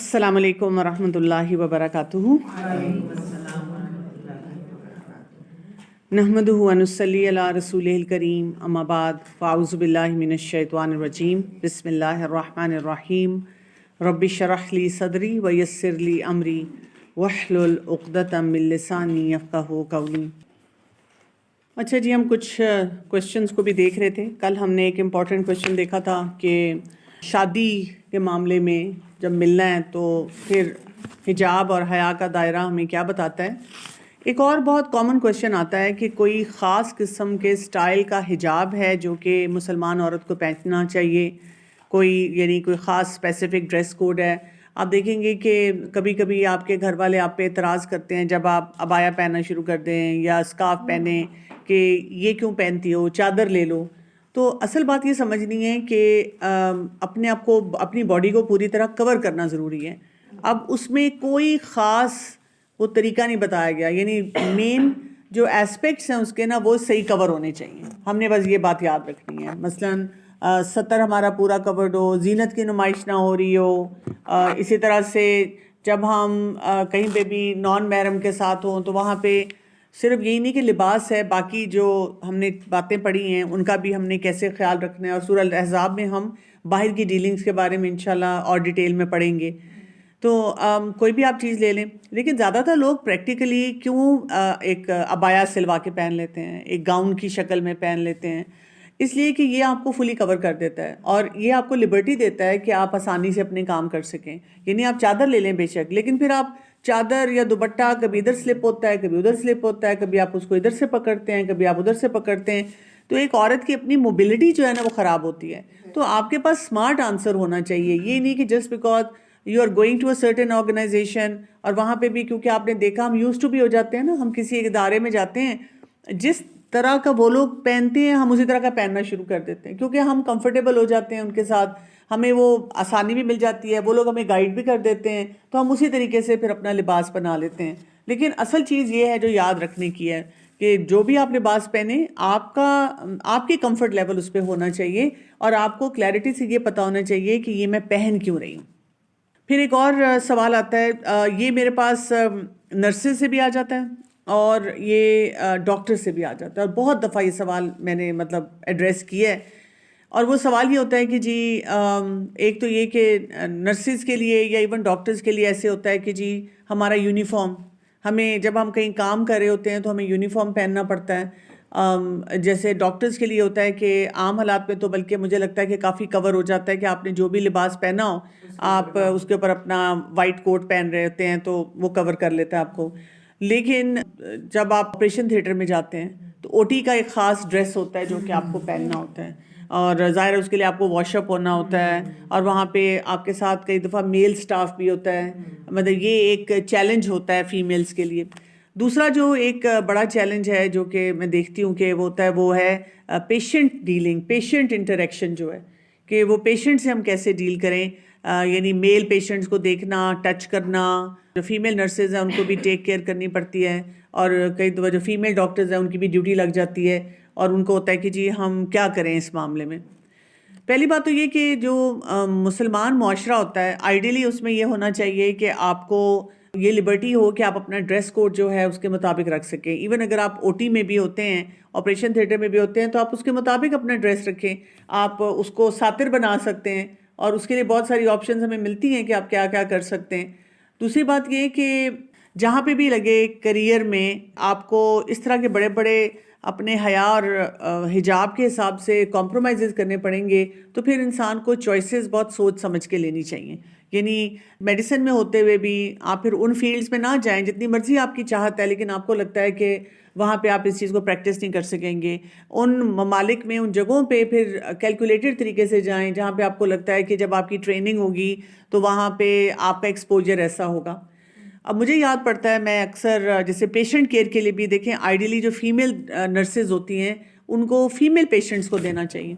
السلام علیکم ورحمۃ اللہ وبرکاتہ۔ نحمدہ ونصلی علی رسولہ الکریم، اما بعد، فاعوذ باللہ من الشیطان الرجیم، بسم اللہ الرحمن الرحیم۔ رب اشرح لی صدری ویسر لی امری واحلل عقدۃ من لسانی یفقہوا قولی۔ اچھا جی، ہم کچھ کویشچنز کو بھی دیکھ رہے تھے۔ کل ہم نے ایک امپورٹنٹ کویشچن دیکھا تھا کہ شادی کے معاملے میں جب ملنا ہے تو پھر حجاب اور حیا کا دائرہ ہمیں کیا بتاتا ہے۔ ایک اور بہت کامن کویشچن آتا ہے کہ کوئی خاص قسم کے سٹائل کا حجاب ہے جو کہ مسلمان عورت کو پہننا چاہیے، کوئی خاص اسپیسیفک ڈریس کوڈ ہے۔ آپ دیکھیں گے کہ کبھی کبھی آپ کے گھر والے آپ پہ اعتراض کرتے ہیں جب آپ عبایا پہننا شروع کر دیں یا اسکارف پہنیں کہ یہ کیوں پہنتی ہو، چادر لے لو۔ تو اصل بات یہ سمجھنی ہے کہ اپنے آپ کو، اپنی باڈی کو پوری طرح کور کرنا ضروری ہے۔ اب اس میں کوئی خاص وہ طریقہ نہیں بتایا گیا، یعنی مین جو ایسپیکٹس ہیں اس کے نا وہ صحیح کور ہونے چاہیے۔ ہم نے بس یہ بات یاد رکھنی ہے، مثلاً ستر ہمارا پورا کورڈ ہو، زینت کی نمائش نہ ہو رہی ہو۔ اسی طرح سے جب ہم کہیں پہ بھی نان محرم کے ساتھ ہوں تو وہاں پہ صرف یہی نہیں کہ لباس ہے، باقی جو ہم نے باتیں پڑھی ہیں ان کا بھی ہم نے کیسے خیال رکھنا ہے، اور سورہ الاحزاب میں ہم باہر کی ڈیلنگز کے بارے میں انشاءاللہ اور ڈیٹیل میں پڑھیں گے۔ تو کوئی بھی آپ چیز لے لیں، لیکن زیادہ تر لوگ پریکٹیکلی کیوں ایک عبایا سلوا کے پہن لیتے ہیں، ایک گاؤن کی شکل میں پہن لیتے ہیں؟ اس لیے کہ یہ آپ کو فلی کور کر دیتا ہے اور یہ آپ کو لبرٹی دیتا ہے کہ آپ آسانی سے اپنے کام کر سکیں۔ یعنی آپ چادر لے لیں بے شک، لیکن پھر آپ چادر یا دوپٹہ کبھی ادھر سلپ ہوتا ہے، کبھی ادھر سلپ ہوتا ہے، کبھی آپ اس کو ادھر سے پکڑتے ہیں، کبھی آپ ادھر سے پکڑتے ہیں، تو ایک عورت کی اپنی موبلٹی جو ہے نا وہ خراب ہوتی ہے۔ تو آپ کے پاس اسمارٹ آنسر ہونا چاہیے، یہ نہیں کہ just because you are going to a certain organization, اور وہاں پہ بھی کیونکہ آپ نے دیکھا ہم یوز ٹو بھی ہو جاتے ہیں نا، ہم کسی ایک ادارے میں جاتے ہیں، جس طرح کا وہ لوگ پہنتے ہیں ہم اسی طرح کا پہننا شروع کر دیتے ہیں، کیونکہ ہم کمفرٹیبل ہو جاتے ہیں ان کے ساتھ، ہمیں وہ آسانی بھی مل جاتی ہے، وہ لوگ ہمیں گائیڈ بھی کر دیتے ہیں، تو ہم اسی طریقے سے پھر اپنا لباس بنا لیتے ہیں۔ لیکن اصل چیز یہ ہے جو یاد رکھنے کی ہے کہ جو بھی آپ لباس پہنیں آپ کی کمفرٹ لیول اس پہ ہونا چاہیے، اور آپ کو کلیئرٹی سے یہ پتہ ہونا چاہیے کہ یہ میں پہن کیوں رہی ہوں۔ پھر ایک اور سوال آتا ہے، یہ میرے پاس نرسز سے بھی آ جاتا ہے اور یہ ڈاکٹر سے بھی آ جاتا ہے، اور بہت دفعہ یہ سوال میں نے ایڈریس کیا ہے، اور وہ سوال یہ ہوتا ہے کہ جی ایک تو یہ کہ نرسز کے لیے یا ایون ڈاکٹرز کے لیے ایسے ہوتا ہے کہ جی ہمارا یونیفارم، ہمیں جب ہم کہیں کام کر رہے ہوتے ہیں تو ہمیں یونیفارم پہننا پڑتا ہے۔ جیسے ڈاکٹرز کے لیے ہوتا ہے کہ عام حالات میں تو بلکہ مجھے لگتا ہے کہ کافی کور ہو جاتا ہے کہ آپ نے جو بھی لباس پہنا ہو آپ اس کے اوپر اپنا وائٹ کوٹ پہن رہے ہوتے ہیں تو وہ کور کر لیتا ہے آپ کو۔ لیکن جب آپ آپریشن تھیٹر میں جاتے ہیں تو او ٹی کا ایک خاص ڈریس ہوتا ہے جو کہ آپ کو پہننا ہوتا ہے، اور ظاہر ہے اس کے لیے آپ کو واش اپ ہونا ہوتا ہے، اور وہاں پہ آپ کے ساتھ کئی دفعہ میل سٹاف بھی ہوتا ہے، مطلب یہ ایک چیلنج ہوتا ہے فیمیلز کے لیے۔ دوسرا جو ایک بڑا چیلنج ہے جو کہ میں دیکھتی ہوں کہ وہ ہوتا ہے، وہ ہے پیشنٹ ڈیلنگ، پیشنٹ انٹریکشن جو ہے، کہ وہ پیشنٹ سے ہم کیسے ڈیل کریں، یعنی میل پیشنٹس کو دیکھنا، ٹچ کرنا، جو فیمیل نرسز ہیں ان کو بھی ٹیک کیئر کرنی پڑتی ہے، اور کئی دفعہ جو فیمیل ڈاکٹرز ہیں ان کی بھی ڈیوٹی لگ جاتی ہے، اور ان کو ہوتا ہے کہ جی ہم کیا کریں اس معاملے میں۔ پہلی بات تو یہ کہ جو مسلمان معاشرہ ہوتا ہے آئیڈیلی اس میں یہ ہونا چاہیے کہ آپ کو یہ لبرٹی ہو کہ آپ اپنا ڈریس کوڈ جو ہے اس کے مطابق رکھ سکیں۔ ایون اگر آپ او ٹی میں بھی ہوتے ہیں، آپریشن تھیٹر میں بھی ہوتے ہیں، تو آپ اس کے مطابق اپنا ڈریس رکھیں، آپ اس کو ساتر بنا سکتے ہیں، اور اس کے لیے بہت ساری آپشنز ہمیں ملتی ہیں کہ آپ کیا کیا کر سکتے ہیں۔ دوسری بات یہ کہ جہاں پہ بھی لگے کیریئر میں آپ کو اس طرح کے بڑے بڑے اپنے حیا اور حجاب کے حساب سے کمپرومائزز کرنے پڑیں گے تو پھر انسان کو چوائسیز بہت سوچ سمجھ کے لینی چاہیے۔ یعنی میڈیسن میں ہوتے ہوئے بھی آپ پھر ان فیلڈز میں نہ جائیں، جتنی مرضی آپ کی چاہت ہے لیکن آپ کو لگتا ہے کہ وہاں پہ آپ اس چیز کو پریکٹس نہیں کر سکیں گے، ان ممالک میں، ان جگہوں پہ پھر کیلکولیٹڈ طریقے سے جائیں جہاں پہ آپ کو لگتا ہے کہ جب آپ کی ٹریننگ ہوگی تو وہاں پہ آپ کا ایکسپوجر ایسا ہوگا۔ اب مجھے یاد پڑتا ہے، میں اکثر جیسے پیشنٹ کیئر کے لیے بھی دیکھیں، آئیڈیلی جو فیمیل نرسز ہوتی ہیں ان کو فیمیل پیشنٹس کو دینا چاہیے،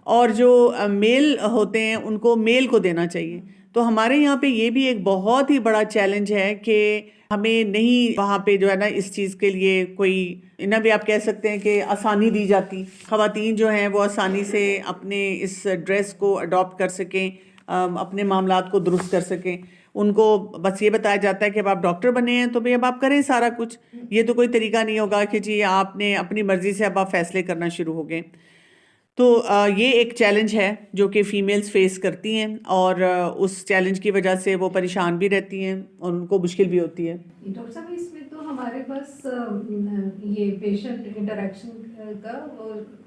اور جو میل ہوتے ہیں ان کو میل کو دینا چاہیے۔ تو ہمارے یہاں پہ یہ بھی ایک بہت ہی بڑا چیلنج ہے کہ ہمیں نہیں وہاں پہ جو ہے نا اس چیز کے لیے کوئی انہیں بھی آپ کہہ سکتے ہیں کہ آسانی دی جاتی، خواتین جو ہیں وہ آسانی سے اپنے اس ڈریس کو اڈاپٹ کر سکیں، اپنے معاملات کو درست کر سکیں. ان کو بس یہ بتایا جاتا ہے کہ اب آپ ڈاکٹر بنے ہیں تو بھئی اب آپ کریں سارا کچھ. یہ تو کوئی طریقہ نہیں ہوگا کہ جی آپ نے اپنی مرضی سے اب آپ فیصلے کرنا شروع ہو گئے. تو یہ ایک چیلنج ہے جو کہ فیمیلز فیس کرتی ہیں، اور اس چیلنج کی وجہ سے وہ پریشان بھی رہتی ہیں اور ان کو مشکل بھی ہوتی ہے. ڈاکٹر صاحب اس میں تو ہمارے پاس یہ پیشنٹ انٹریکشن کا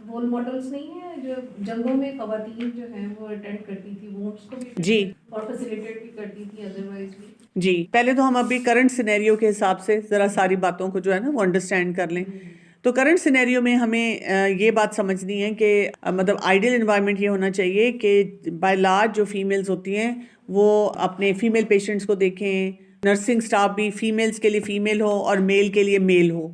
رول ماڈلس نہیں ہے، جو جنگوں میں خواتین جو ہیں وہ اٹینڈ کرتی تھی، وہ اس کو بھی جی اور فیسیلیٹیٹ بھی کرتی تھی ادروائز بھی. جی، پہلے تو ہم ابھی کرنٹ سینیریو کے حساب سے ذرا ساری باتوں کو جو ہے نا وہ انڈرسٹینڈ کر لیں. تو کرنٹ سینیریو میں ہمیں یہ بات سمجھنی ہے کہ مطلب آئیڈیل انوائرمنٹ یہ ہونا چاہیے کہ بائی لارج جو فیمیلز ہوتی ہیں وہ اپنے فیمیل پیشنٹس کو دیکھیں، نرسنگ سٹاف بھی فیمیلز کے لیے فیمیل ہو اور میل کے لیے میل ہو.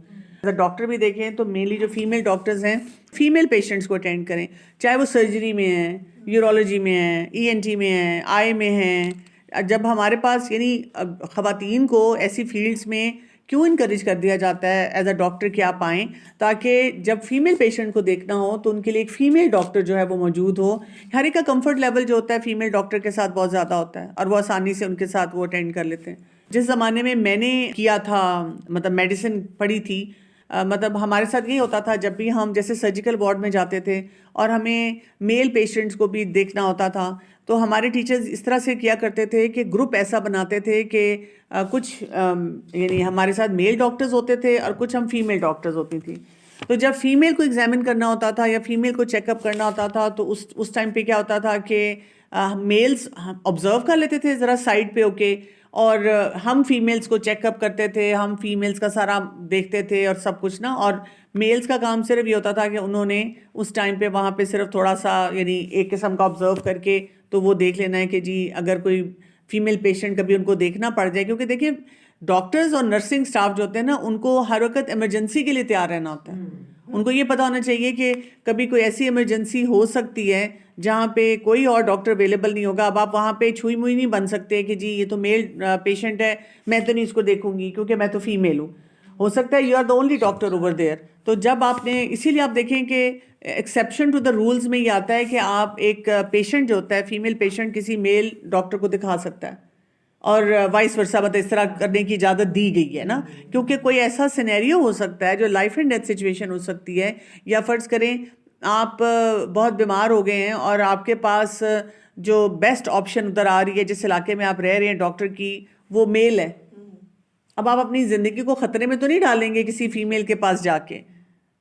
اگر ڈاکٹر بھی دیکھیں تو مینلی جو فیمیل ڈاکٹرز ہیں فیمیل پیشنٹس کو اٹینڈ کریں، چاہے وہ سرجری میں ہیں، یورولوجی میں ہیں، ENT میں ہیں، آئی میں ہیں. جب ہمارے پاس یعنی خواتین کو ایسی فیلڈز میں کیوں انکریج کر دیا جاتا ہے ایز اے ڈاکٹر کہ آپ آئیں، تاکہ جب فیمیل پیشنٹ کو دیکھنا ہو تو ان کے لیے ایک فیمیل ڈاکٹر جو ہے وہ موجود ہو. ہر ایک کا کمفرٹ لیول جو ہوتا ہے فیمیل ڈاکٹر کے ساتھ بہت زیادہ ہوتا ہے اور وہ آسانی سے ان کے ساتھ وہ اٹینڈ کر لیتے ہیں. جس زمانے میں نے کیا تھا مطلب میڈیسن پڑھی تھی، مطلب ہمارے ساتھ یہی ہوتا تھا جب بھی ہم جیسے سرجیکل وارڈ میں جاتے تھے اور ہمیں میل پیشنٹس کو بھی دیکھنا ہوتا تھا تو ہمارے ٹیچرز اس طرح سے کیا کرتے تھے کہ گروپ ایسا بناتے تھے کہ کچھ یعنی ہمارے ساتھ میل ڈاکٹرز ہوتے تھے اور کچھ ہم فیمیل ڈاکٹرز ہوتی تھیں. تو جب فیمیل کو ایگزامن کرنا ہوتا تھا یا فیمیل کو چیک اپ کرنا ہوتا تھا تو اس ٹائم پہ کیا ہوتا تھا کہ میلز آبزرو کر لیتے تھے ذرا سائڈ پہ ہو کے، اور ہم فیمیلز کو چیک اپ کرتے تھے، ہم فیمیلز کا سارا دیکھتے تھے اور سب کچھ نا. اور میلز کا کام صرف یہ ہوتا تھا کہ انہوں نے اس ٹائم پہ وہاں پہ صرف تھوڑا سا یعنی ایک قسم کا آبزرو کر کے تو وہ دیکھ لینا ہے کہ جی اگر کوئی فیمیل پیشنٹ کبھی ان کو دیکھنا پڑ جائے، کیونکہ دیکھیں ڈاکٹرز اور نرسنگ سٹاف جو ہوتے ہیں نا ان کو ہر وقت ایمرجنسی کے لیے تیار رہنا ہوتا ہے. ان کو یہ پتہ ہونا چاہیے کہ کبھی کوئی ایسی ایمرجنسی ہو سکتی ہے جہاں پہ کوئی اور ڈاکٹر اویلیبل نہیں ہوگا. اب آپ وہاں پہ چھوئی موئی نہیں بن سکتے کہ جی یہ تو میل پیشنٹ ہے میں تو نہیں اس کو دیکھوں گی کیونکہ میں تو فیمیل ہوں. ہو سکتا ہے you are the only doctor over there. تو جب آپ نے اسی لیے آپ دیکھیں کہ ایکسیپشن ٹو دا رولز میں یہ آتا ہے کہ آپ ایک پیشنٹ جو ہوتا ہے فیمیل پیشنٹ کسی میل ڈاکٹر کو دکھا سکتا ہے اور وائس ورسا مطلب اس طرح کرنے کی اجازت دی گئی ہے نا، کیونکہ کوئی ایسا سینیریو ہو سکتا ہے جو لائف اینڈ ڈیتھ سچویشن ہو سکتی ہے. یا فرض کریں آپ بہت بیمار ہو گئے ہیں اور آپ کے پاس جو بیسٹ آپشن ادھر آ رہی ہے جس علاقے میں آپ رہ رہے ہیں ڈاکٹر کی وہ میل ہے. اب آپ اپنی زندگی کو خطرے میں تو نہیں ڈالیں گے کسی فیمیل کے پاس جا کے،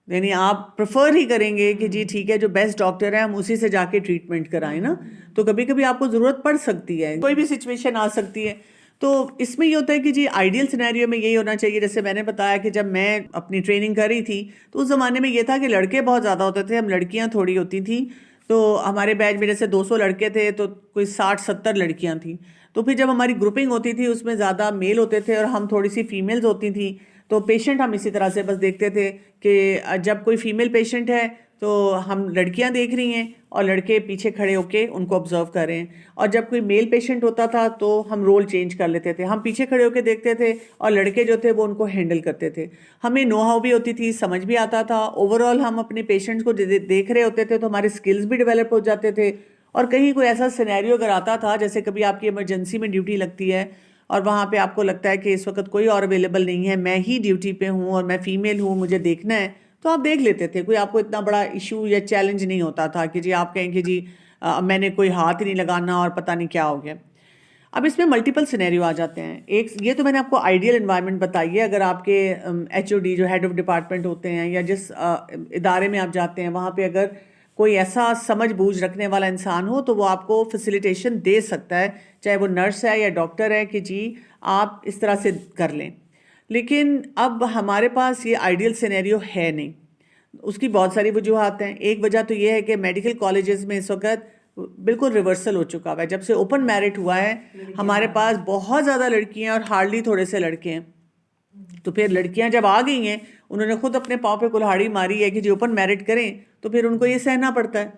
یعنی آپ پریفر ہی کریں گے کہ جی ٹھیک ہے جو بیسٹ ڈاکٹر ہے ہم اسی سے جا کے ٹریٹمنٹ کرائیں نا. تو کبھی کبھی آپ کو ضرورت پڑ سکتی ہے، کوئی بھی سچویشن آ سکتی ہے. تو اس میں یہ ہوتا ہے کہ جی آئیڈیل سینیریو میں یہی ہونا چاہیے. جیسے میں نے بتایا کہ جب میں اپنی ٹریننگ کر رہی تھی تو اس زمانے میں یہ تھا کہ لڑکے بہت زیادہ ہوتے تھے، ہم لڑکیاں تھوڑی ہوتی تھیں. تو ہمارے بیچ میں جیسے 200 لڑکے تھے تو کوئی 60-70 لڑکیاں تھیں. تو پھر جب ہماری گروپنگ ہوتی تھی اس میں زیادہ میل ہوتے تھے اور ہم تھوڑی سی فیمیلز ہوتی تھیں. تو پیشنٹ ہم اسی طرح سے بس دیکھتے تھے کہ جب کوئی فیمیل پیشنٹ ہے تو ہم لڑکیاں دیکھ رہی ہیں اور لڑکے پیچھے کھڑے ہو کے ان کو آبزرو کر رہے ہیں. اور جب کوئی میل پیشنٹ ہوتا تھا تو ہم رول چینج کر لیتے تھے، ہم پیچھے کھڑے ہو کے دیکھتے تھے اور لڑکے جو تھے وہ ان کو ہینڈل کرتے تھے. ہمیں نو ہاؤ بھی ہوتی تھی، سمجھ بھی آتا تھا. اوور آل ہم اپنے پیشنٹس کو دیکھ رہے ہوتے تھے تو ہمارے اسکلز بھی ڈیولپ ہو جاتے تھے. اور کہیں کوئی ایسا سینیریو اگر آتا تھا جیسے کبھی آپ کی ایمرجنسی میں ڈیوٹی لگتی ہے اور وہاں پہ آپ کو لگتا ہے کہ اس وقت کوئی اور اویلیبل نہیں ہے، میں ہی ڈیوٹی پہ ہوں اور میں فیمیل ہوں مجھے دیکھنا ہے، تو آپ دیکھ لیتے تھے. کوئی آپ کو اتنا بڑا ایشو یا چیلنج نہیں ہوتا تھا کہ جی آپ کہیں کہ جی میں نے کوئی ہاتھ ہی نہیں لگانا اور پتہ نہیں کیا ہو گیا. اب اس میں ملٹیپل سینیریو آ جاتے ہیں. ایک یہ تو میں نے آپ کو آئیڈیل انوائرمنٹ بتائی ہے. اگر آپ کے HOD جو ہیڈ آف ڈپارٹمنٹ ہوتے ہیں یا جس ادارے میں آپ جاتے ہیں وہاں پہ اگر کوئی ایسا سمجھ بوجھ رکھنے والا انسان ہو تو وہ آپ کو فیسیلیٹیشن دے سکتا ہے، چاہے وہ نرس ہے یا ڈاکٹر ہے، کہ جی آپ اس طرح سے کر لیں. لیکن اب ہمارے پاس یہ آئیڈیل سینیریو ہے نہیں. اس کی بہت ساری وجوہات ہیں. ایک وجہ تو یہ ہے کہ میڈیکل کالجز میں اس وقت بالکل ریورسل ہو چکا ہوا ہے. جب سے اوپن میرٹ ہوا ہے ہمارے پاس بہت زیادہ لڑکیاں اور ہارڈلی تھوڑے سے لڑکے ہیں. تو پھر لڑکیاں جب آ گئی ہیں انہوں نے خود اپنے پاؤں پہ کلہاڑی ماری ہے کہ جو اوپن میرٹ کریں تو پھر ان کو یہ سہنا پڑتا ہے.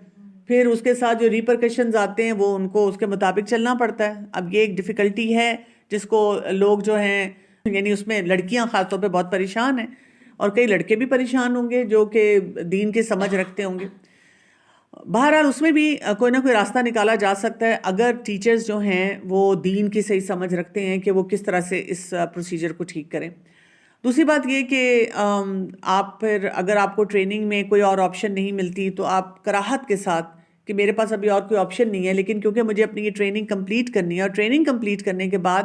پھر اس کے ساتھ جو ریپرکشنز آتے ہیں وہ ان کو اس کے مطابق چلنا پڑتا ہے. اب یہ ایک ڈیفیکلٹی ہے جس کو لوگ جو ہیں یعنی اس میں لڑکیاں خاص طور پہ بہت پریشان ہیں اور کئی لڑکے بھی پریشان ہوں گے جو کہ دین کی سمجھ رکھتے ہوں گے. بہرحال اس میں بھی کوئی نہ کوئی راستہ نکالا جا سکتا ہے اگر ٹیچرز جو ہیں وہ دین کی صحیح سمجھ رکھتے ہیں کہ وہ کس طرح سے اس پروسیجر کو ٹھیک کریں. دوسری بات یہ کہ آپ پھر اگر آپ کو ٹریننگ میں کوئی اور آپشن نہیں ملتی تو آپ کراہت کے ساتھ کہ میرے پاس ابھی اور کوئی آپشن نہیں ہے لیکن کیونکہ مجھے اپنی یہ ٹریننگ کمپلیٹ کرنی ہے اور ٹریننگ کمپلیٹ کرنے کے بعد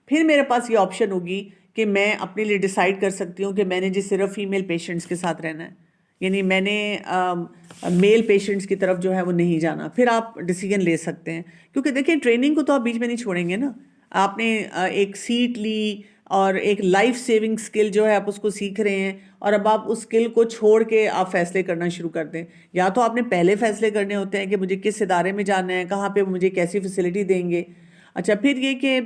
پھر میرے پاس یہ آپشن ہوگی کہ میں اپنے لیے ڈیسائیڈ کر سکتی ہوں کہ میں نے جی صرف فیمیل پیشنٹس کے ساتھ رہنا ہے, یعنی میں نے میل پیشنٹس کی طرف جو ہے وہ نہیں جانا, پھر آپ ڈیسیجن لے سکتے ہیں. کیونکہ دیکھیں ٹریننگ کو تو آپ بیچ میں نہیں چھوڑیں گے نا, آپ نے ایک سیٹ لی اور ایک لائف سیونگ سکل جو ہے آپ اس کو سیکھ رہے ہیں اور اب آپ اس سکل کو چھوڑ کے آپ فیصلے کرنا شروع کر دیں. یا تو آپ نے پہلے فیصلے کرنے ہوتے ہیں کہ مجھے کس ادارے میں جانا ہے, کہاں پہ مجھے کیسی فیسلٹی دیں گے. اچھا پھر یہ کہ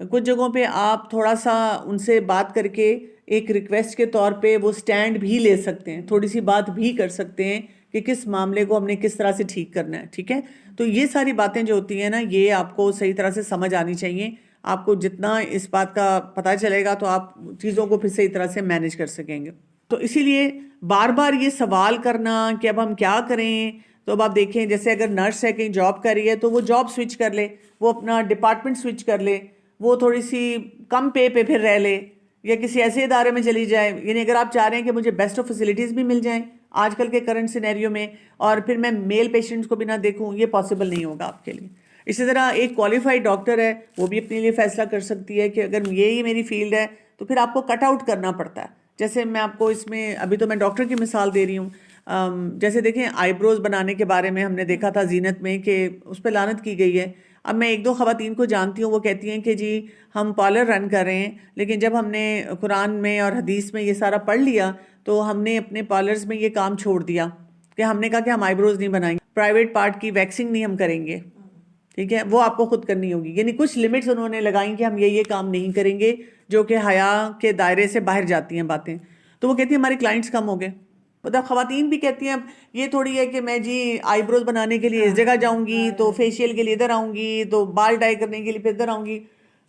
کچھ جگہوں پہ آپ تھوڑا سا ان سے بات کر کے ایک ریکویسٹ کے طور پہ وہ سٹینڈ بھی لے سکتے ہیں, تھوڑی سی بات بھی کر سکتے ہیں کہ کس معاملے کو ہم نے کس طرح سے ٹھیک کرنا ہے. ٹھیک ہے, تو یہ ساری باتیں جو ہوتی ہیں نا یہ آپ کو صحیح طرح سے سمجھ آنی چاہیے. آپ کو جتنا اس بات کا پتہ چلے گا تو آپ چیزوں کو پھر صحیح طرح سے مینیج کر سکیں گے. تو اسی لیے بار بار یہ سوال کرنا کہ اب ہم کیا کریں, تو اب آپ دیکھیں جیسے اگر نرس ہے کہیں جاب کر رہی ہے تو وہ جاب سوئچ کر لے, وہ اپنا ڈپارٹمنٹ سوئچ کر لے, وہ تھوڑی سی کم پے پہ پھر رہ لے یا کسی ایسے ادارے میں چلی جائے. یعنی اگر آپ چاہ رہے ہیں کہ مجھے بیسٹ آف فیسلٹیز بھی مل جائیں آج کل کے کرنٹ سینیریو میں اور پھر میں میل پیشنٹس کو بھی نہ دیکھوں, یہ پاسبل نہیں ہوگا آپ کے لیے. اسی طرح ایک کوالیفائڈ ڈاکٹر ہے وہ بھی اپنے لیے فیصلہ کر سکتی ہے کہ اگر یہی میری فیلڈ ہے تو پھر آپ کو کٹ آؤٹ کرنا پڑتا ہے. جیسے میں آپ کو اس میں ابھی تو میں ڈاکٹر کی مثال دے رہی ہوں, جیسے دیکھیں آئی بروز بنانے کے بارے میں ہم نے دیکھا تھا زینت میں کہ اس پہ لعنت کی گئی ہے. اب میں ایک دو خواتین کو جانتی ہوں وہ کہتی ہیں کہ جی ہم پارلر رن کر رہے ہیں لیکن جب ہم نے قرآن میں اور حدیث میں یہ سارا پڑھ لیا تو ہم نے اپنے پارلرز میں یہ کام چھوڑ دیا کہ ہم نے کہا کہ ہم آئی بروز نہیں بنائیں گے, پرائیویٹ پارٹ کی ویکسنگ نہیں ہم کریں گے. ٹھیک ہے, وہ آپ کو خود کرنی ہوگی. یعنی کچھ لمٹس انہوں نے لگائیں کہ ہم یہ کام نہیں کریں گے جو کہ حیا کے دائرے سے باہر جاتی ہیں باتیں. تو وہ کہتی ہیں ہمارے کلائنٹس کم ہو گئے. مطلب خواتین بھی کہتی ہیں یہ تھوڑی ہے کہ میں جی آئی بروز بنانے کے لیے اس جگہ جاؤں گی تو فیشیل کے لیے ادھر آؤں گی تو بال ڈائی کرنے کے لیے پھر ادھر آؤں گی.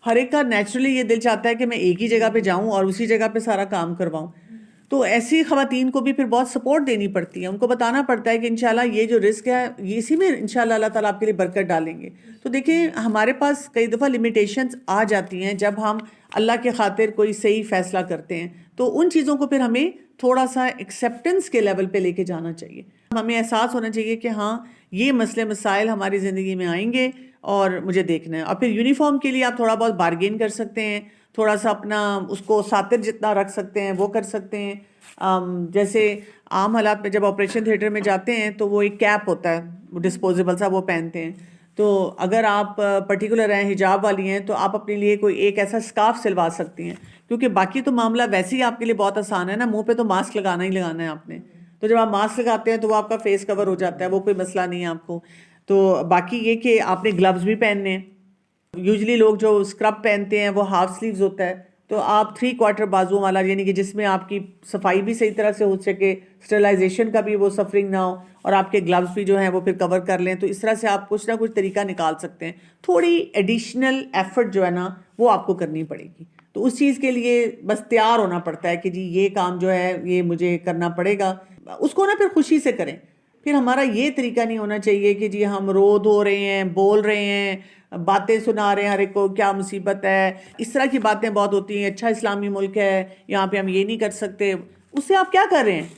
ہر ایک کا نیچرلی یہ دل چاہتا ہے کہ میں ایک ہی جگہ پہ جاؤں اور اسی جگہ پہ سارا کام کرواؤں. تو ایسی خواتین کو بھی پھر بہت سپورٹ دینی پڑتی ہے, ان کو بتانا پڑتا ہے کہ انشاءاللہ یہ جو رزق ہے یہ اسی میں انشاءاللہ اللہ تعالیٰ آپ کے لیے برکت ڈالیں گے. تو دیکھیں ہمارے پاس کئی دفعہ لمیٹیشنز آ جاتی ہیں جب ہم اللہ کے خاطر کوئی صحیح فیصلہ کرتے ہیں, تو ان چیزوں کو پھر ہمیں تھوڑا سا ایکسیپٹنس کے لیول پہ لے کے جانا چاہیے. ہمیں احساس ہونا چاہیے کہ ہاں یہ مسئلے مسائل ہماری زندگی میں آئیں گے اور مجھے دیکھنا ہے. اور پھر یونیفارم کے لیے آپ تھوڑا بہت بارگین کر سکتے ہیں, تھوڑا سا اپنا اس کو ساتر جتنا رکھ سکتے ہیں وہ کر سکتے ہیں. جیسے عام حالات میں جب آپریشن تھیٹر میں جاتے ہیں تو وہ ایک کیپ ہوتا ہے ڈسپوزیبل سا وہ پہنتے ہیں. تو اگر آپ پرٹیکولر ہیں حجاب والی ہیں تو آپ اپنے لیے کوئی ایک ایسا سکارف سلوا سکتی ہیں, کیونکہ باقی تو معاملہ ویسے ہی آپ کے لیے بہت آسان ہے نا, منہ پہ تو ماسک لگانا ہی لگانا ہے آپ نے. تو جب آپ ماسک لگاتے ہیں تو وہ آپ کا فیس کور ہو جاتا ہے, وہ کوئی مسئلہ نہیں ہے آپ کو. تو باقی یہ کہ آپ نے گلوز بھی پہننے ہیں. یوزلی لوگ جو اسکرب پہنتے ہیں وہ ہاف سلیوز ہوتا ہے, تو آپ 3/4 بازو والا یعنی کہ جس میں آپ کی صفائی بھی صحیح طرح سے ہو سکے, اسٹرلائزیشن کا بھی وہ سفرنگ نہ ہو اور آپ کے گلوز بھی جو ہیں وہ پھر کور کر لیں. تو اس طرح سے آپ کچھ نہ کچھ طریقہ نکال سکتے ہیں. تھوڑی ایڈیشنل ایفرٹ جو ہے نا وہ آپ کو کرنی پڑے گی. تو اس چیز کے لیے بس تیار ہونا پڑتا ہے کہ جی یہ کام جو ہے یہ مجھے کرنا پڑے گا, اس کو نا پھر خوشی سے کریں. پھر ہمارا یہ طریقہ نہیں ہونا چاہیے کہ جی ہم رو دھو رہے ہیں, بول رہے ہیں, باتیں سنا رہے ہیں ہر ایک کو کیا مصیبت ہے, اس طرح کی باتیں بہت ہوتی ہیں. اچھا اسلامی ملک ہے, یہاں پہ ہم یہ نہیں کر سکتے. اس سے آپ کیا کر رہے ہیں,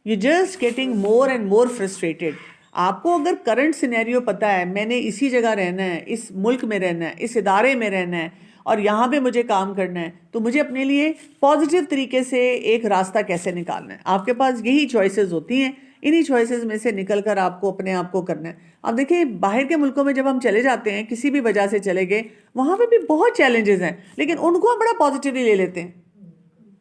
you just getting more and more frustrated. آپ کو اگر کرنٹ سینیریو پتہ ہے میں نے اسی جگہ رہنا ہے, اس ملک میں رہنا ہے, اس ادارے میں رہنا ہے اور یہاں پہ مجھے کام کرنا ہے, تو مجھے اپنے لیے پازیٹیو طریقے سے ایک راستہ کیسے نکالنا ہے. آپ کے پاس یہی چوائسیز ہوتی ہیں, انہی چوائسیز میں سے نکل کر آپ کو اپنے آپ کو کرنا ہے. اب دیکھیں باہر کے ملکوں میں جب ہم چلے جاتے ہیں کسی بھی وجہ سے چلے گئے, وہاں پہ بھی بہت چیلنجز ہیں لیکن ان کو ہم بڑا پازیٹیولی لے لیتے ہیں.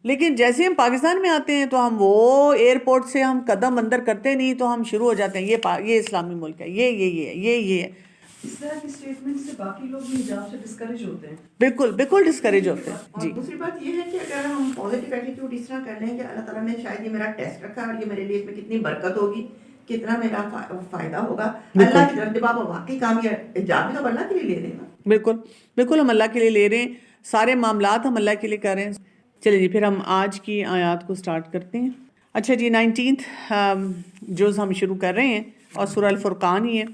لیکن جیسے ہم پاکستان میں آتے ہیں تو ہم وہ ایئرپورٹ سے ہم قدم اندر کرتے نہیں تو ہم شروع ہو جاتے ہیں یہ اسلامی ملک ہے, یہ ہے. اس طرح کی اسٹیٹمنٹ سے باقی لوگ بھی حجاب سے ڈسکریج ہوتے ہیں. بالکل ڈسکریج ہوتے ہیں. اور دوسری بات یہ ہے کہ اگر ہم پازیٹیو ایٹیٹیوڈ اس طرح کر لیں کہ اللہ تعالیٰ نے شاید یہ میرا ٹیسٹ رکھا اور یہ میرے لیے اس میں کتنی برکت ہوگی, کتنا میرا فائدہ ہوگا اللہ کی طرف, جب آپ واقعی کامیاب حجاب بھی تو اللہ کے لیے لے رہے ہیں. بالکل ہم اللہ کے لیے لے رہے ہیں, سارے معاملات ہم اللہ کے لیے کر رہے ہیں. چلے جی پھر ہم آج کی آیات کو سٹارٹ کرتے ہیں. اچھا جی 19th جوز ہم شروع کر رہے ہیں. اور سورہ الفرقان ہی ہے،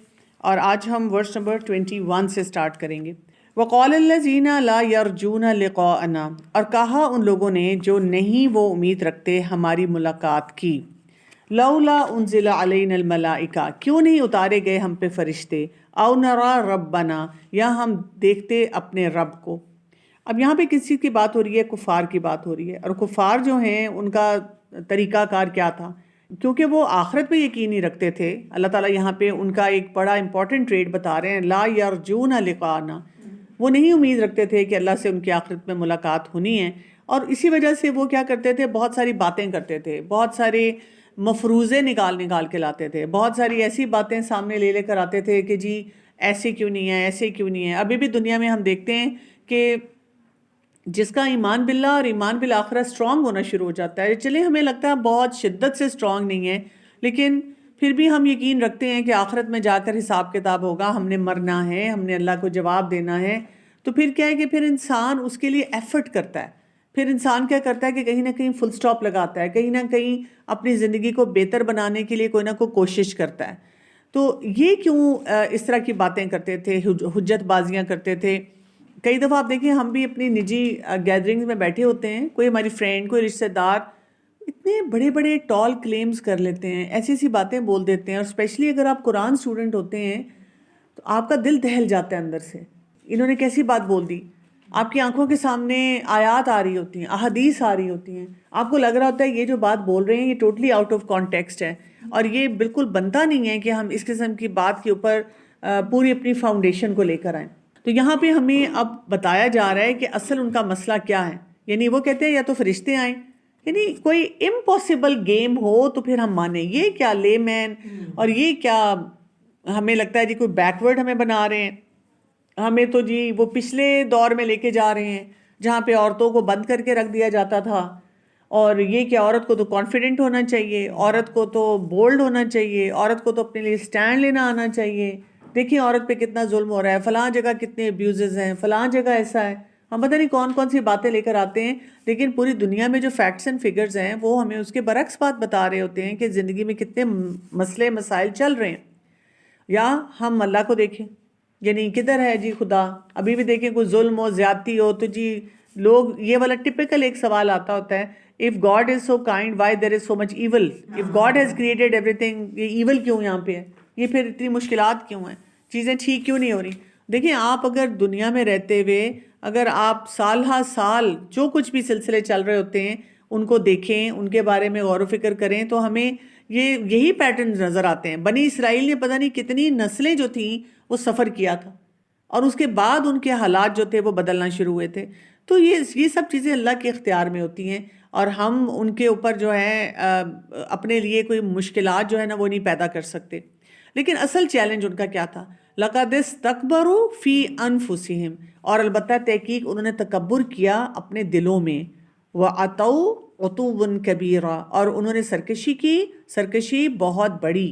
اور آج ہم ورس نمبر 21 سے سٹارٹ کریں گے۔ وَقَالَ الَّذِينَ لَا يَرْجُونَ لِقَاءَنَا، اور کہا ان لوگوں نے جو نہیں وہ امید رکھتے ہماری ملاقات کی، لولا انزل علینا الملائکہ، کیوں نہیں اتارے گئے ہم پہ فرشتے، او نرا ربنا، یا ہم دیکھتے اپنے رب کو۔ اب یہاں پہ کس چیز کی بات ہو رہی ہے؟ کفار کی بات ہو رہی ہے، اور کفار جو ہیں ان کا طریقہ کار کیا تھا؟ کیونکہ وہ آخرت پہ یقین نہیں رکھتے تھے، اللہ تعالیٰ یہاں پہ ان کا ایک بڑا امپورٹنٹ ٹریٹ بتا رہے ہیں، لا یرجون لقاءنا، وہ نہیں امید رکھتے تھے کہ اللہ سے ان کی آخرت میں ملاقات ہونی ہے، اور اسی وجہ سے وہ کیا کرتے تھے؟ بہت ساری باتیں کرتے تھے، بہت سارے مفروضے نکال کے لاتے تھے، بہت ساری ایسی باتیں سامنے لے کر آتے تھے کہ جی ایسے کیوں نہیں ہے، ایسے کیوں نہیں ہے۔ ابھی بھی دنیا میں ہم دیکھتے ہیں کہ جس کا ایمان باللہ اور ایمان بالآخرہ اسٹرانگ ہونا شروع ہو جاتا ہے، چلے ہمیں لگتا ہے بہت شدت سے اسٹرانگ نہیں ہے، لیکن پھر بھی ہم یقین رکھتے ہیں کہ آخرت میں جا کر حساب کتاب ہوگا، ہم نے مرنا ہے، ہم نے اللہ کو جواب دینا ہے، تو پھر کیا ہے کہ پھر انسان اس کے لیے ایفرٹ کرتا ہے، پھر انسان کیا کرتا ہے کہ کہیں نہ کہیں فل سٹاپ لگاتا ہے، کہیں نہ کہیں اپنی زندگی کو بہتر بنانے کے لیے کوئی نہ کوئی کوشش کرتا ہے۔ تو یہ کیوں اس طرح کی باتیں کرتے تھے، حجت بازیاں کرتے تھے؟ کئی دفعہ آپ دیکھیں ہم بھی اپنی نجی گیدرنگز میں بیٹھے ہوتے ہیں، کوئی ہماری فرینڈ، کوئی رشتہ دار اتنے بڑے بڑے ٹال کلیمز کر لیتے ہیں، ایسی ایسی باتیں بول دیتے ہیں، اور اسپیشلی اگر آپ قرآن اسٹوڈنٹ ہوتے ہیں تو آپ کا دل دہل جاتا ہے اندر سے، انہوں نے کیسی بات بول دی، آپ کی آنکھوں کے سامنے آیات آ رہی ہوتی ہیں، احادیث آ رہی ہوتی ہیں، آپ کو لگ رہا ہوتا ہے یہ جو بات بول رہے ہیں یہ ٹوٹلی آؤٹ آف کانٹیکسٹ ہے، اور یہ بالکل بنتا نہیں ہے کہ ہم اس قسم کی بات کے اوپر پوری اپنی فاؤنڈیشن کو لے کر آئیں۔ تو یہاں پہ ہمیں اب بتایا جا رہا ہے کہ اصل ان کا مسئلہ کیا ہے، یعنی وہ کہتے ہیں یا تو فرشتے آئیں، یعنی کوئی امپاسبل گیم ہو تو پھر ہم مانیں، یہ کیا لے مین، اور یہ کیا، ہمیں لگتا ہے جی کوئی بیکورڈ ہمیں بنا رہے ہیں، ہمیں تو جی وہ پچھلے دور میں لے کے جا رہے ہیں جہاں پہ عورتوں کو بند کر کے رکھ دیا جاتا تھا، اور یہ کہ عورت کو تو کانفیڈنٹ ہونا چاہیے، عورت کو تو بولڈ ہونا چاہیے، عورت کو تو اپنے لیے سٹینڈ لینا آنا چاہیے، دیکھیں عورت پہ کتنا ظلم ہو رہا ہے، فلاں جگہ کتنے ابیوزز ہیں، فلاں جگہ ایسا ہے، ہم پتہ نہیں کون کون سی باتیں لے کر آتے ہیں، لیکن پوری دنیا میں جو فیکٹس اینڈ فگرز ہیں وہ ہمیں اس کے برعکس بات بتا رہے ہوتے ہیں کہ زندگی میں کتنے مسئلے مسائل چل رہے ہیں۔ یا ہم اللہ کو دیکھیں، یعنی کدھر ہے جی خدا؟ ابھی بھی دیکھیں کوئی ظلم ہو، زیادتی ہو، تو جی لوگ یہ والا ٹپیکل ایک سوال آتا ہوتا ہے، if God is so kind why there is so much evil, if God has created everything یہ ایول کیوں یہاں پہ ہے، یہ پھر اتنی مشکلات کیوں ہیں، چیزیں ٹھیک کیوں نہیں ہو رہی؟ دیکھیں آپ اگر دنیا میں رہتے ہوئے اگر آپ سال ہا سال جو کچھ بھی سلسلے چل رہے ہوتے ہیں ان کو دیکھیں، ان کے بارے میں غور و فکر کریں، تو ہمیں یہی پیٹرنز نظر آتے ہیں۔ بنی اسرائیل نے پتہ نہیں کتنی نسلیں جو تھیں وہ سفر کیا تھا، اور اس کے بعد ان کے حالات جو تھے وہ بدلنا شروع ہوئے تھے، تو یہ سب چیزیں اللہ کے اختیار میں ہوتی ہیں، اور ہم ان کے اوپر جو ہے اپنے لیے کوئی مشکلات جو ہے نا وہ نہیں پیدا کر سکتے۔ لیکن اصل چیلنج ان کا کیا تھا؟ لَقَدِ اسْتَكْبَرُوا فِي أَنفُسِهِمْ، اور البتہ تحقیق انہوں نے تکبر کیا اپنے دلوں میں، وَعَتَوْا عُتُوًّا كَبِيرًا، اور انہوں نے سرکشی کی، سرکشی بہت بڑی۔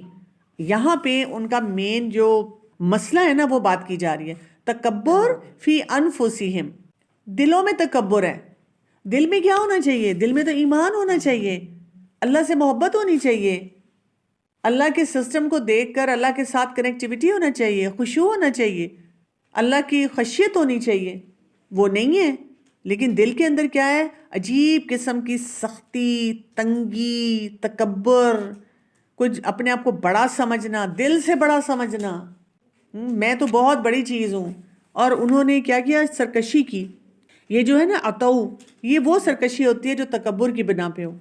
یہاں پہ ان کا مین جو مسئلہ ہے نا وہ بات کی جا رہی ہے، تکبر فی انفسہم، دلوں میں تکبر ہے۔ دل میں کیا ہونا چاہیے؟ دل میں تو ایمان ہونا چاہیے، اللہ سے محبت ہونی چاہیے، اللہ کے سسٹم کو دیکھ کر اللہ کے ساتھ کنیکٹیوٹی ہونا چاہیے، خشوع ہونا چاہیے، اللہ کی خشیت ہونی چاہیے، وہ نہیں ہے۔ لیکن دل کے اندر کیا ہے؟ عجیب قسم کی سختی، تنگی، تکبر، کچھ اپنے آپ کو بڑا سمجھنا، دل سے بڑا سمجھنا، میں تو بہت بڑی چیز ہوں۔ اور انہوں نے کیا کیا؟ سرکشی کی۔ یہ جو ہے نا عتو، یہ وہ سرکشی ہوتی ہے جو تکبر کی بنا پہ ہو،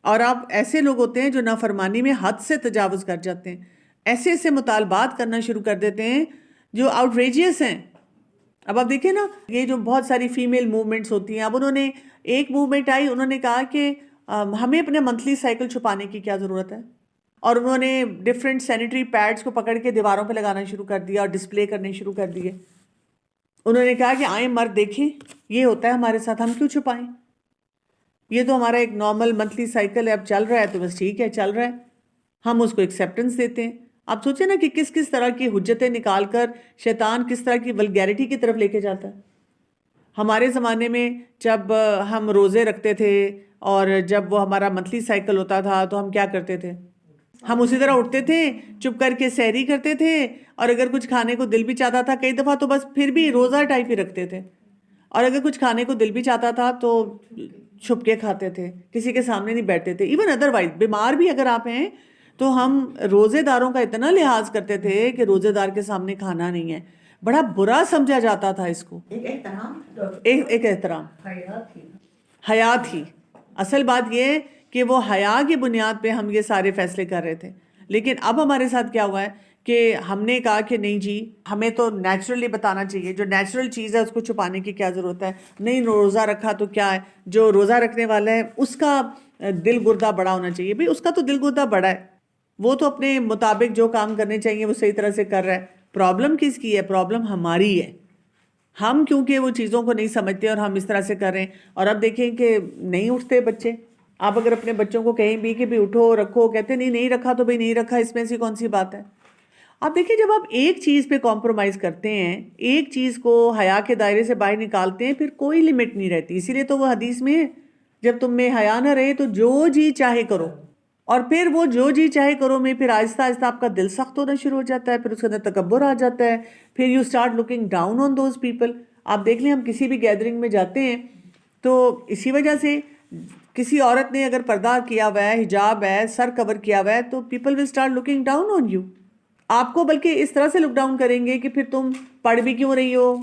اور آپ ایسے لوگ ہوتے ہیں جو نافرمانی میں حد سے تجاوز کر جاتے ہیں، ایسے ایسے مطالبات کرنا شروع کر دیتے ہیں جو آؤٹریجیس ہیں۔ اب آپ دیکھیں نا یہ جو بہت ساری فیمیل موومنٹس ہوتی ہیں، اب انہوں نے ایک موومنٹ آئی، انہوں نے کہا کہ ہمیں اپنے منتھلی سائیکل چھپانے کی کیا ضرورت ہے، اور انہوں نے ڈفرینٹ سینیٹری پیڈز کو پکڑ کے دیواروں پہ لگانا شروع کر دیا اور ڈسپلے کرنے شروع کر دیے۔ انہوں نے کہا کہ آئیں مرد دیکھیں یہ ہوتا ہے ہمارے ساتھ، ہم کیوں چھپائیں، یہ تو ہمارا ایک نارمل منتھلی سائیکل ہے، اب چل رہا ہے تو بس ٹھیک ہے چل رہا ہے، ہم اس کو ایکسیپٹنس دیتے ہیں۔ آپ سوچیں نا کہ کس کس طرح کی حجتیں نکال کر شیطان کس طرح کی ولگیرٹی کی طرف لے کے جاتا ہے۔ ہمارے زمانے میں جب ہم روزے رکھتے تھے اور جب وہ ہمارا منتھلی سائیکل ہوتا تھا تو ہم کیا کرتے تھے؟ ہم اسی طرح اٹھتے تھے, چپ کر کے سحری کرتے تھے, اور اگر کچھ کھانے کو دل بھی چاہتا تھا کئی دفعہ تو بس پھر بھی روزہ ٹائپ ہی رکھتے تھے, اور اگر کچھ کھانے کو دل بھی چاہتا تھا تو چھپ کے کھاتے تھے, کسی کے سامنے نہیں بیٹھتے تھے. ایون ادر وائز بیمار بھی اگر آپ ہیں تو ہم روزے داروں کا اتنا لحاظ کرتے تھے کہ روزے دار کے سامنے کھانا نہیں ہے, بڑا برا سمجھا جاتا تھا اس کو. ایک احترام, ایک احترام, حیا تھی. اصل بات یہ کہ وہ حیا کی بنیاد پہ ہم یہ سارے فیصلے کر رہے تھے. لیکن اب ہمارے ساتھ کیا ہوا ہے کہ ہم نے کہا کہ نہیں جی, ہمیں تو نیچرلی بتانا چاہیے, جو نیچرل چیز ہے اس کو چھپانے کی کیا ضرورت ہے. نہیں روزہ رکھا تو کیا ہے, جو روزہ رکھنے والا ہے اس کا دل گردہ بڑا ہونا چاہیے. بھئی اس کا تو دل گردہ بڑا ہے, وہ تو اپنے مطابق جو کام کرنے چاہیے وہ صحیح طرح سے کر رہا ہے. پرابلم کس کی ہے؟ پرابلم ہماری ہے. ہم کیونکہ وہ چیزوں کو نہیں سمجھتے اور ہم اس طرح سے کر رہے ہیں. اور اب دیکھیں کہ نہیں اٹھتے بچے. آپ اگر اپنے بچوں کو کہیں بھی کہ بھی اٹھو رکھو, کہتے نہیں رکھا تو بھئی نہیں رکھا, اس میں سے کون سی بات ہے. آپ دیکھیں جب آپ ایک چیز پہ کمپرومائز کرتے ہیں, ایک چیز کو حیا کے دائرے سے باہر نکالتے ہیں, پھر کوئی لمٹ نہیں رہتی. اسی لیے تو وہ حدیث میں ہے, جب تم میں حیا نہ رہے تو جو جی چاہے کرو. اور پھر وہ جو جی چاہے کرو میں پھر آہستہ آہستہ آپ کا دل سخت ہونا شروع ہو جاتا ہے, پھر اس کے اندر تکبر آ جاتا ہے, پھر you start looking down on those people. آپ دیکھ لیں ہم کسی بھی گیدرنگ میں جاتے ہیں تو اسی وجہ سے کسی عورت نے اگر پردہ کیا ہوا ہے, حجاب ہے, سر کور کیا ہوا ہے, تو people will start looking down on you. آپ کو بلکہ اس طرح سے لک ڈاؤن کریں گے کہ پھر تم پڑھ بھی کیوں رہی ہو,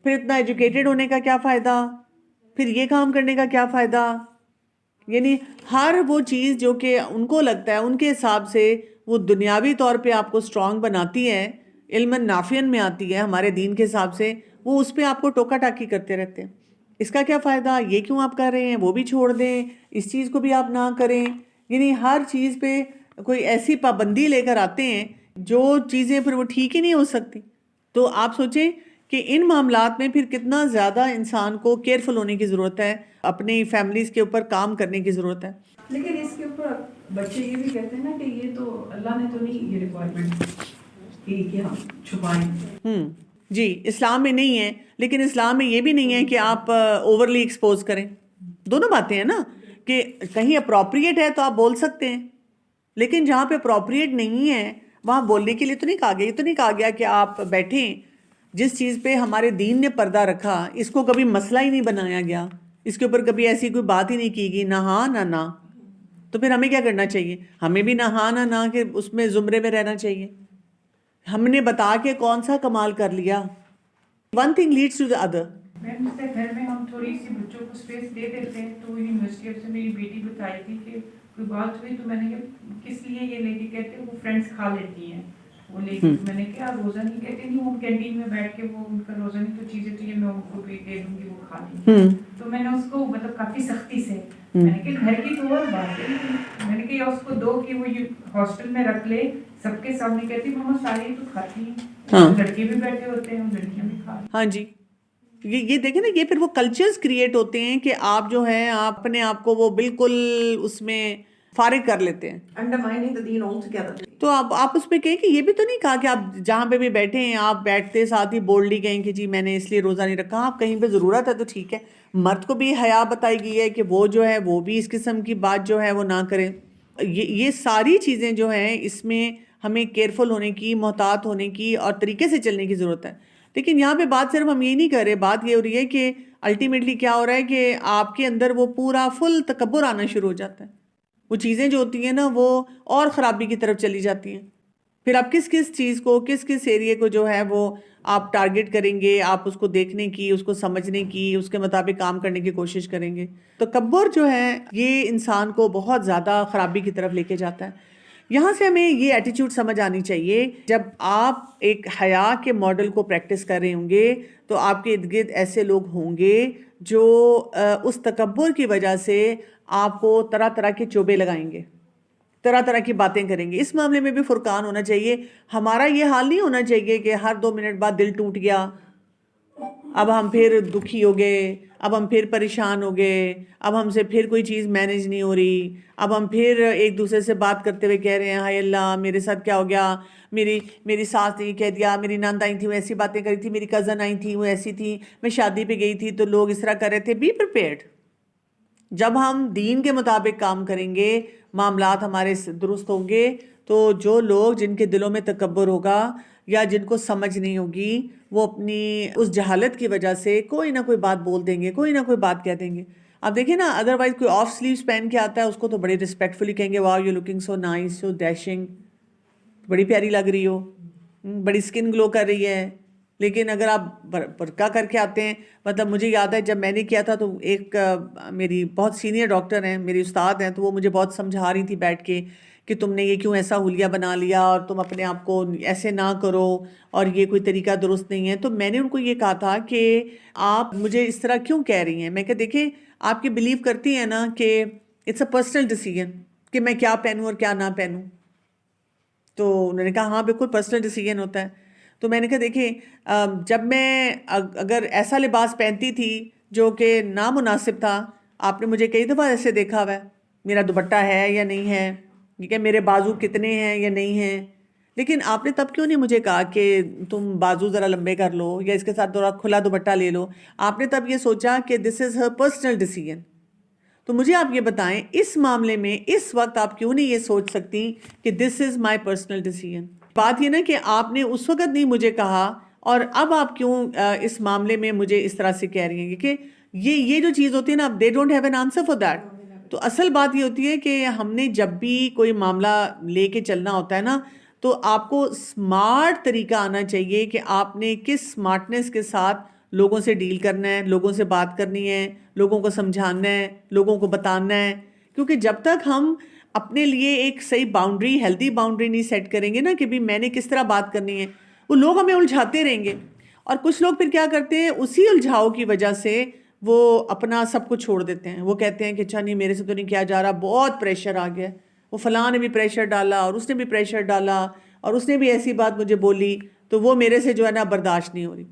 پھر اتنا ایجوکیٹڈ ہونے کا کیا فائدہ, پھر یہ کام کرنے کا کیا فائدہ. یعنی ہر وہ چیز جو کہ ان کو لگتا ہے ان کے حساب سے وہ دنیاوی طور پہ آپ کو اسٹرانگ بناتی ہے, علم نافعن میں آتی ہے ہمارے دین کے حساب سے, وہ اس پہ آپ کو ٹوکا ٹاکی کرتے رہتے ہیں. اس کا کیا فائدہ, یہ کیوں آپ کر رہے ہیں, وہ بھی چھوڑ دیں, اس چیز کو بھی آپ نہ کریں. یعنی ہر چیز پہ کوئی ایسی پابندی لے کر آتے ہیں جو چیزیں پھر وہ ٹھیک ہی نہیں ہو سکتی. تو آپ سوچیں کہ ان معاملات میں پھر کتنا زیادہ انسان کو کیئرفل ہونے کی ضرورت ہے, اپنی فیملیز کے اوپر کام کرنے کی ضرورت ہے. لیکن اس کے اوپر بچے یہ بھی کہتے ہیں نا کہ یہ تو اللہ نے تو نہیں یہ ریکوائرمنٹ کی کہ ہم چھپائیں. جی اسلام میں نہیں ہے, لیکن اسلام میں یہ بھی نہیں ہے کہ آپ اوورلی ایکسپوز کریں. دونوں باتیں ہیں نا, کہ کہیں اپروپریٹ ہے تو آپ بول سکتے ہیں, لیکن جہاں پہ اپروپریٹ نہیں ہے وہاں بولنے کے لیے تو نہیں کہا گیا. یہ تو نہیں کہا گیا کہ آپ بیٹھیں, جس چیز پہ ہمارے دین نے پردہ رکھا اس کو کبھی مسئلہ ہی نہیں بنایا گیا, اس کے اوپر کبھی ایسی کوئی بات ہی نہیں کی گئی, نہ ہاں نہ نہ. تو پھر ہمیں کیا کرنا چاہیے؟ ہمیں بھی نہ ہاں نہ نہ کہ اس میں زمرے میں رہنا چاہیے. ہم نے بتا کے کون سا کمال کر لیا. One thing leads to the other. Ma'am جس سے گھر میں ہم تھوڑی سی بچوں کو اسپیس دے دیتے ہیں, تو یونیورسٹی سے میری بیٹی بتائی تھی کہ کوئی بات ہوئی تو میں نے کہا کس لیے یہ لے کے کہتے وہ فرینڈس کھا لیتی ہیں وہ لے کے. میں نے کہا روزہ نہیں کہتے, نہیں وہ کینٹین میں بیٹھ کے وہ ان کا روزہ نہیں تو چیزیں تو یہ میں ان کو بھی دے دوں گی وہ کھا لیں گی. تو میں نے اس کو مطلب کافی سختی سے میں نے کہا گھر کی تو اور بات ہے, میں نے کہا اس کو دو کہ وہ ہاسٹل میں رکھ لے سب کے سامنے. کہتی ماما ساری تو کھاتی ہیں, لڑکے بھی بیٹھے ہوتے ہیں لڑکیاں بھی کھا. ہاں جی, یہ دیکھیں نا, یہ پھر وہ کلچرز کریٹ ہوتے ہیں کہ آپ جو ہیں آپ اپنے آپ کو وہ بالکل اس میں فارغ کر لیتے ہیں. undermining the deen altogether. تو آپ اس پہ کہیں کہ یہ بھی تو نہیں کہا کہ آپ جہاں پہ بھی بیٹھے ہیں آپ بیٹھتے ساتھ ہی بولڈلی کہیں کہ جی میں نے اس لیے روزہ نہیں رکھا. آپ کہیں پہ ضرورت ہے تو ٹھیک ہے. مرد کو بھی حیا بتائی گئی ہے کہ وہ جو ہے وہ بھی اس قسم کی بات جو ہے وہ نہ کرے. یہ ساری چیزیں جو ہیں اس میں ہمیں کیئرفل ہونے کی, محتاط ہونے کی اور طریقے سے چلنے کی ضرورت ہے. لیکن یہاں پہ بات صرف ہم یہ نہیں کر رہے, بات یہ ہو رہی ہے کہ الٹیمیٹلی کیا ہو رہا ہے کہ آپ کے اندر وہ پورا فل تکبر آنا شروع ہو جاتا ہے. وہ چیزیں جو ہوتی ہیں نا وہ اور خرابی کی طرف چلی جاتی ہیں. پھر آپ کس کس چیز کو, کس کس ایریے کو جو ہے وہ آپ ٹارگٹ کریں گے, آپ اس کو دیکھنے کی, اس کو سمجھنے کی, اس کے مطابق کام کرنے کی کوشش کریں گے. تکبر جو ہے یہ انسان کو بہت زیادہ خرابی کی طرف لے کے جاتا ہے. یہاں سے ہمیں یہ ایٹیچیوڈ سمجھ آنی چاہیے, جب آپ ایک حیا کے ماڈل کو پریکٹس کر رہے ہوں گے تو آپ کے ارد گرد ایسے لوگ ہوں گے جو اس تکبر کی وجہ سے آپ کو طرح طرح کے چوبے لگائیں گے, طرح طرح کی باتیں کریں گے. اس معاملے میں بھی فرقان ہونا چاہیے. ہمارا یہ حال نہیں ہونا چاہیے کہ ہر 2 منٹ بعد دل ٹوٹ گیا, اب ہم پھر دکھی ہو گئے, اب ہم پھر پریشان ہو گئے, اب ہم سے پھر کوئی چیز مینیج نہیں ہو رہی, اب ہم پھر ایک دوسرے سے بات کرتے ہوئے کہہ رہے ہیں ہائے اللہ میرے ساتھ کیا ہو گیا, میری ساس نے یہ کہہ دیا, میری نند آئی تھی وہ ایسی باتیں کری تھی, میری کزن آئی تھی وہ ایسی تھی, میں شادی پہ گئی تھی تو لوگ اس طرح کر رہے تھے. Be prepared. جب ہم دین کے مطابق کام کریں گے, معاملات ہمارے درست ہوں گے, تو جو لوگ جن کے دلوں میں تکبر ہوگا یا جن کو سمجھ نہیں ہوگی وہ اپنی اس جہالت کی وجہ سے کوئی نہ کوئی بات بول دیں گے، کوئی نہ کوئی بات کہہ دیں گے. آپ دیکھیں نا ادروائز کوئی آف سلیوز پہن کے آتا ہے اس کو تو بڑی ریسپیکٹفلی کہیں گے wow you looking so nice so dashing, بڑی پیاری لگ رہی ہو، بڑی اسکن گلو کر رہی ہے. لیکن اگر آپ برقع کر کے آتے ہیں، مطلب مجھے یاد ہے جب میں نے کیا تھا تو ایک میری بہت سینئر ڈاکٹر ہیں، میری استاد ہیں، تو وہ مجھے بہت سمجھا رہی تھی بیٹھ کے کہ تم نے یہ کیوں ایسا حلیہ بنا لیا اور تم اپنے آپ کو ایسے نہ کرو اور یہ کوئی طریقہ درست نہیں ہے. تو میں نے ان کو یہ کہا تھا کہ آپ مجھے اس طرح کیوں کہہ رہی ہیں. میں کہ دیکھیں آپ کی بلیو کرتی ہیں نا کہ اٹس اے پرسنل ڈیسیجن کہ میں کیا پہنوں اور کیا نہ پہنوں. تو انہوں نے کہا ہاں بالکل پرسنل ڈیسیجن ہوتا ہے. تو میں نے کہا دیکھیں جب میں اگر ایسا لباس پہنتی تھی جو کہ نامناسب تھا، آپ نے مجھے کئی دفعہ ایسے دیکھا ہوا ہے، میرا دوپٹہ ہے یا نہیں ہے، ٹھیک ہے، میرے بازو کتنے ہیں یا نہیں ہیں، لیکن آپ نے تب کیوں نہیں مجھے کہا کہ تم بازو ذرا لمبے کر لو یا اس کے ساتھ تھوڑا کھلا دوپٹہ لے لو. آپ نے تب یہ سوچا کہ دس از ہر پرسنل ڈیسیجن. تو مجھے آپ یہ بتائیں اس معاملے میں اس وقت آپ کیوں نہیں یہ سوچ سکتی کہ دس از مائی پرسنل ڈیسیجن. بات یہ نا کہ آپ نے اس وقت نہیں مجھے کہا اور اب آپ کیوں اس معاملے میں مجھے اس طرح سے کہہ رہی ہیں کہ یہ جو چیز ہوتی ہے نا they don't have an answer for that. تو اصل بات یہ ہوتی ہے کہ ہم نے جب بھی کوئی معاملہ لے کے چلنا ہوتا ہے نا تو آپ کو اسمارٹ طریقہ آنا چاہیے کہ آپ نے کس اسمارٹنیس کے ساتھ لوگوں سے ڈیل کرنا ہے، لوگوں سے بات کرنی ہے، لوگوں کو سمجھانا ہے، لوگوں کو بتانا ہے. کیونکہ جب تک ہم اپنے لیے ایک صحیح باؤنڈری، ہیلدی باؤنڈری نہیں سیٹ کریں گے نا کہ بھی میں نے کس طرح بات کرنی ہے، وہ لوگ ہمیں الجھاتے رہیں گے. اور کچھ لوگ پھر کیا کرتے ہیں اسی الجھاؤ کی وجہ سے وہ اپنا سب کچھ چھوڑ دیتے ہیں. وہ کہتے ہیں کہ اچھا نہیں میرے سے تو نہیں کیا جا رہا، بہت پریشر آ گیا، وہ فلاں نے بھی پریشر ڈالا اور اس نے بھی پریشر ڈالا اور اس نے بھی ایسی بات مجھے بولی تو وہ میرے سے جو ہے نا برداشت نہیں ہو رہی.